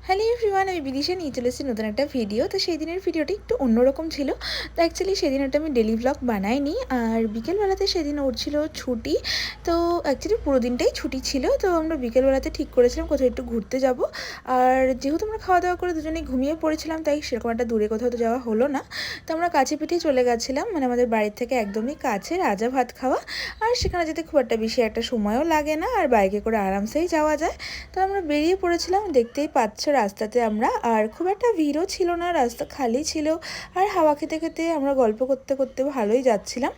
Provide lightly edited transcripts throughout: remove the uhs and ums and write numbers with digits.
Hello everyone, আমি বিদিশা নিয়ে চলে এসেছি নতুন একটা ভিডিও। তো সেই দিনের ভিডিওটা একটু অন্যরকম ছিল। তো অ্যাকচুয়ালি সেদিন ওটা আমি ডেলি ভ্লগ বানাইনি। আর বিকেলবেলাতে সেদিন ওর ছিল ছুটি। তো অ্যাকচুয়ালি পুরো দিনটাই ছুটি ছিল। তো আমরা বিকেলবেলাতে ঠিক করেছিলাম কোথাও একটু ঘুরতে যাব। আর যেহেতু আমরা খাওয়া দাওয়া করে দুজনেই ঘুমিয়ে পড়েছিলাম, তাই সেরকম একটা দূরে কোথাও তো যাওয়া হলো না। তো আমরা কাছে পিঠেই চলে গেছিলাম, মানে আমাদের বাড়ির থেকে একদমই কাছে রাজা ভাত খাওয়া। আর সেখানে যেতে খুব একটা বেশি একটা সময়ও লাগে না, আর বাইকে করে আরামসেই যাওয়া যায়। তো আমরা বেরিয়ে পড়েছিলাম, দেখতেই পাচ্ছ রাস্তাতে আমরা। আর খুব একটা ভিড়ও ছিল না, রাস্তা খালি ছিল। আর হাওয়া খেতে খেতে আমরা গল্প করতে করতে ভালোই যাচ্ছিলাম।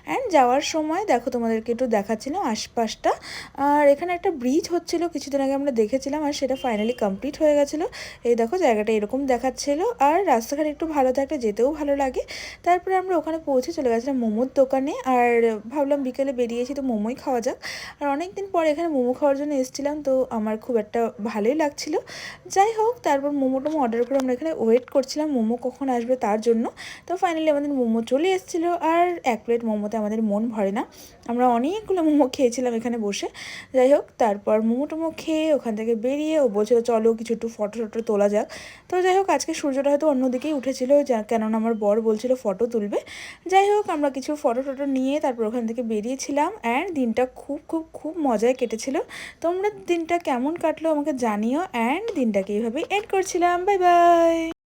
অ্যান্ড যাওয়ার সময় দেখো, তোমাদেরকে একটু দেখাচ্ছিলাম আশপাশটা। আর এখানে একটা ব্রিজ হচ্ছিল, কিছুদিন আগে আমরা দেখেছিলাম, আর সেটা ফাইনালি কমপ্লিট হয়ে গেছিলো। এই দেখো জায়গাটা এরকম দেখাচ্ছিল। আর রাস্তাঘাট একটু ভালো থাকলে যেতেও ভালো লাগে। তারপরে আমরা ওখানে পৌঁছে চলে গেছিলাম মোমোর দোকানে। আর ভাবলাম বিকেলে বেরিয়েছি তো মোমোই খাওয়া যাক। আর অনেক দিন পর এখানে মোমো খাওয়ার জন্য এসেছিলাম, তো আমার খুব একটা ভালোই লাগছিল। যাই হোক, তারপর মোমো টোমো অর্ডার করে আমরা এখানে ওয়েট করছিলাম মোমো কখন আসবে তার জন্য। তো ফাইনালি আমাদের মোমো চলে এসেছিলো। আর এক প্লেট মোমোতে আমাদের মন ভরে না, আমরা অনেকগুলো মোমো খেয়েছিলাম এখানে বসে। যাই হোক, তারপর মোমো টোমো খেয়ে ওখান থেকে বেরিয়ে ও বলছিল চলো কিছু একটু ফটো টটো তোলা যাক। তো যাই হোক, আজকে সূর্যটা হয়তো অন্যদিকেই উঠেছিল, কেননা আমার বর বলছিল ফটো তুলবে। যাই হোক, আমরা কিছু ফটো টটো নিয়ে তারপর ওখান থেকে বেরিয়েছিলাম। অ্যান্ড দিনটা খুব খুব খুব মজায় কেটেছিল। তোমরা দিনটা কেমন কাটলো আমাকে জানিও। অ্যান্ড দিনটাকে এইভাবে এড করছিলাম। Bye bye.